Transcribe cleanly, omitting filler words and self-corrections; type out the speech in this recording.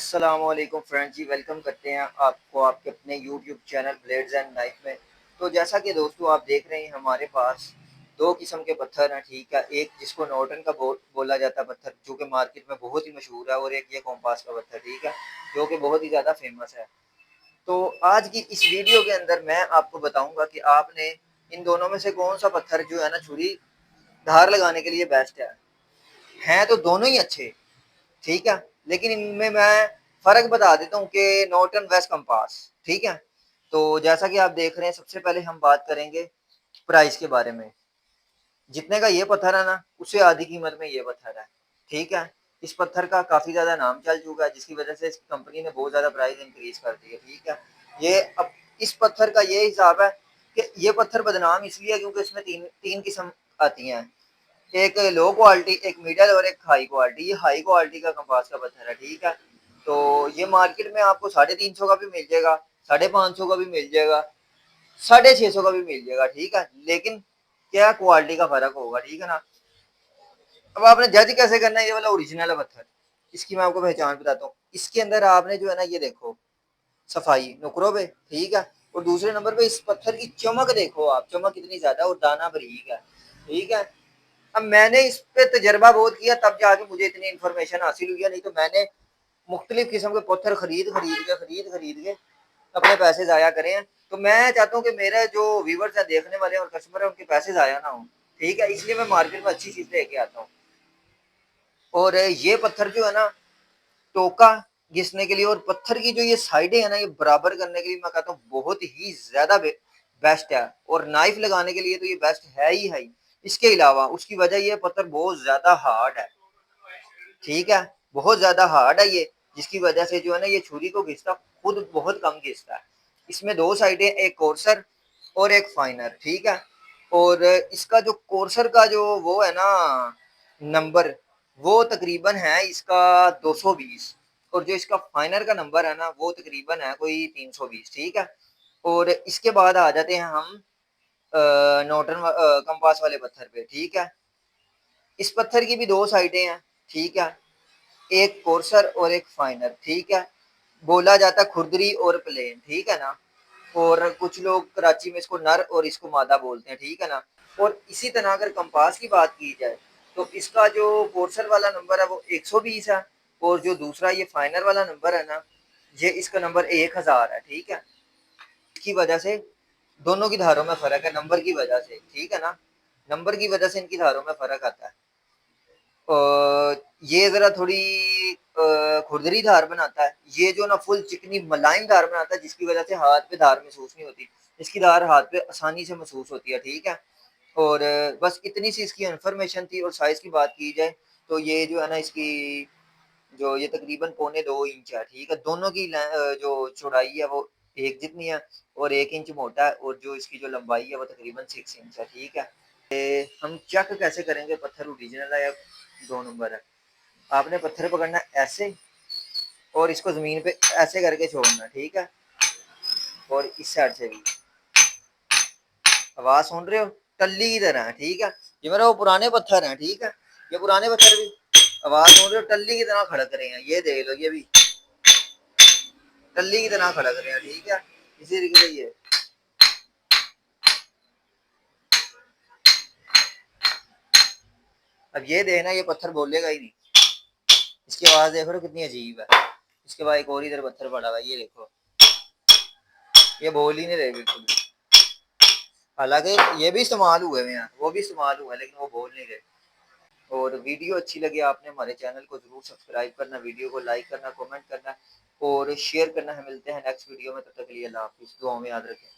السلام علیکم فرینڈ جی، ویلکم کرتے ہیں آپ کو آپ کے اپنے YouTube channel blades and knife میں۔ تو جیسا کہ دوستو آپ دیکھ رہے ہیں ہمارے پاس دو قسم کے پتھر ہیں، ٹھیک ہے۔ ایک جس کو نورٹن کا بولا جاتا ہے پتھر، جو کہ مارکیٹ میں بہت ہی مشہور ہے، اور ایک یہ کمپاس کا پتھر، ٹھیک ہے، جو کہ بہت ہی زیادہ فیمس ہے۔ تو آج کی اس ویڈیو کے اندر میں آپ کو بتاؤں گا کہ آپ نے ان دونوں میں سے کون سا پتھر جو ہے نا چھری دھار لگانے کے لیے بیسٹ ہے۔ ہیں تو دونوں ہی اچھے، ٹھیک ہے، لیکن ان میں فرق بتا دیتا ہوں کہ نورٹن ویسٹ کمپاس، ٹھیک ہے۔ تو جیسا کہ آپ دیکھ رہے ہیں، سب سے پہلے ہم بات کریں گے پرائس کے بارے میں۔ جتنے کا یہ پتھر ہے نا، اس سے آدھی قیمت میں یہ پتھر ہے، ٹھیک ہے۔ اس پتھر کا کافی زیادہ نام چل چکا ہے، جس کی وجہ سے اس کمپنی نے بہت زیادہ پرائس انکریز کر دی ہے، ٹھیک ہے۔ یہ اب اس پتھر کا یہ حساب ہے کہ یہ پتھر بدنام اس لیے کیونکہ اس میں تین قسم آتی ہیں، ایک لو کوالٹی، ایک میڈل اور ایک ہائی کوالٹی۔ یہ ہائی کوالٹی کا کمپاس کا پتھر ہے، ٹھیک ہے۔ تو یہ مارکیٹ میں آپ کو 350 کا بھی مل جائے گا، 550 کا بھی مل جائے گا، 650 کا بھی مل جائے گا، ٹھیک ہے، لیکن کیا کوالٹی کا فرق ہوگا، ٹھیک ہے نا۔ اب آپ نے جج کیسے کرنا ہے یہ والا اوریجنل ہے پتھر، اس کی میں آپ کو پہچان بتاتا ہوں۔ اس کے اندر آپ نے جو ہے نا یہ دیکھو صفائی نکروں پہ، ٹھیک ہے، اور دوسرے نمبر پہ اس پتھر کی چمک دیکھو آپ، چمک کتنی زیادہ اور دانا باریک ہے، ٹھیک ہے۔ اب میں نے اس پہ تجربہ بہت کیا، تب جا کے مجھے اتنی انفارمیشن حاصل ہوئی ہے، نہیں تو میں نے مختلف قسم کے پتھر خرید کے اپنے پیسے ضائع کرے ہیں۔ تو میں چاہتا ہوں کہ میرے جو ویورز ہیں، دیکھنے والے ہیں اور کسٹمر ہیں، ان کے پیسے ضائع نہ ہوں، ٹھیک ہے، اس لیے میں مارکیٹ میں اچھی چیز لے کے آتا ہوں۔ اور یہ پتھر جو ہے نا ٹوکا گھسنے کے لیے اور پتھر کی جو یہ سائڈیں ہیں نا، یہ برابر کرنے کے لیے میں کہتا ہوں بہت ہی زیادہ بیسٹ ہے، اور نائف لگانے کے لیے تو یہ بیسٹ ہے ہی ہے۔ اس کے علاوہ اس کی وجہ یہ پتھر بہت زیادہ ہارڈ ہے، ٹھیک ہے، بہت زیادہ ہارڈ ہے یہ، جس کی وجہ سے جو ہے نا یہ چھری کو گھستا خود بہت کم گھستا ہے۔ اس میں دو سائڈیں، ایک کورسر اور ایک فائنر، ٹھیک ہے۔ اور اس کا جو کورسر کا جو وہ ہے نا نمبر، وہ تقریباً ہے اس کا 220، اور جو اس کا فائنر کا نمبر ہے نا وہ تقریباً ہے کوئی 320، ٹھیک ہے۔ اور اس کے بعد آ جاتے ہیں ہم نورٹن کمپاس والے پتھر پہ، ٹھیک ہے۔ اس پتھر کی بھی دو سائڈیں ہیں، ٹھیک ہے، ایک کورسر اور ایک فائنر، ٹھیک ہے۔ بولا جاتا ہے کھردری اور پلین، ٹھیک ہے نا، اور کچھ لوگ کراچی میں اس کو نر اور اس کو مادہ بولتے ہیں، ٹھیک ہے نا۔ اور اسی طرح اگر کمپاس کی بات کی جائے تو اس کا جو کورسر والا نمبر ہے وہ 120 ہے، اور جو دوسرا یہ فائنر والا نمبر ہے نا، یہ اس کا نمبر 1000 ہے، ٹھیک ہے۔ اس کی وجہ سے دونوں کی دھاروں میں فرق ہے، نمبر کی وجہ سے، ٹھیک ہے نا، نمبر کی وجہ سے ان کی دھاروں میں فرق آتا ہے۔ یہ ذرا تھوڑی کھردری دھار بناتا ہے، یہ جو نا فل چکنی ملائم دھار بناتا ہے، جس کی وجہ سے ہاتھ پہ دھار محسوس نہیں ہوتی، اس کی دھار ہاتھ پہ آسانی سے محسوس ہوتی ہے، ٹھیک ہے۔ اور بس اتنی سی اس کی انفارمیشن تھی۔ اور سائز کی بات کی جائے تو یہ جو ہے نا اس کی جو یہ تقریباً 1.25 انچ ہے، ٹھیک ہے، دونوں کی جو چوڑائی ہے وہ ایک جتنی ہے، اور 1 انچ موٹا ہے، اور جو اس کی جو لمبائی ہے وہ تقریباً 6 انچ ہے، ٹھیک ہے۔ ہم چیک کیسے کریں گے پتھر اوریجنل ہے یا 2 نمبر ہے؟ آپ نے پتھر پکڑنا ایسے اور اس کو زمین پہ ایسے کر کے چھوڑنا، ٹھیک ہے، اور اس سائڈ سے بھی آواز سن رہے ہو، ٹلی کی طرح ہے، ٹھیک ہے۔ یہ میرا وہ پرانے پتھر ہیں، ٹھیک ہے، یہ پرانے پتھر بھی آواز سن رہے ہو ٹلی کی طرح کھڑک رہے ہیں، یہ دیکھ لو، یہ بھی ٹلی کی طرح کھڑک رہے ہیں، ٹھیک ہے، اسی طریقے سے یہ اب یہ دیکھنا، یہ پتھر بولے گا ہی نہیں، اس کی آواز دیکھ رہے ہو کتنی عجیب ہے۔ اس کے بعد ایک اور ادھر پتھر پڑا ہوا ہے، یہ دیکھو، یہ بول ہی نہیں رہے بالکل، حالانکہ یہ بھی استعمال ہوئے ہیں، وہ بھی استعمال ہوئے ہیں، لیکن وہ بول نہیں رہے۔ اور ویڈیو اچھی لگے آپ نے ہمارے چینل کو ضرور سبسکرائب کرنا، ویڈیو کو لائک کرنا، کمنٹ کرنا اور شیئر کرنا ہے۔ ملتے ہیں نیکسٹ ویڈیو میں، تب تک کے لیے اللہ حافظ، دعاؤں میں یاد رکھیں۔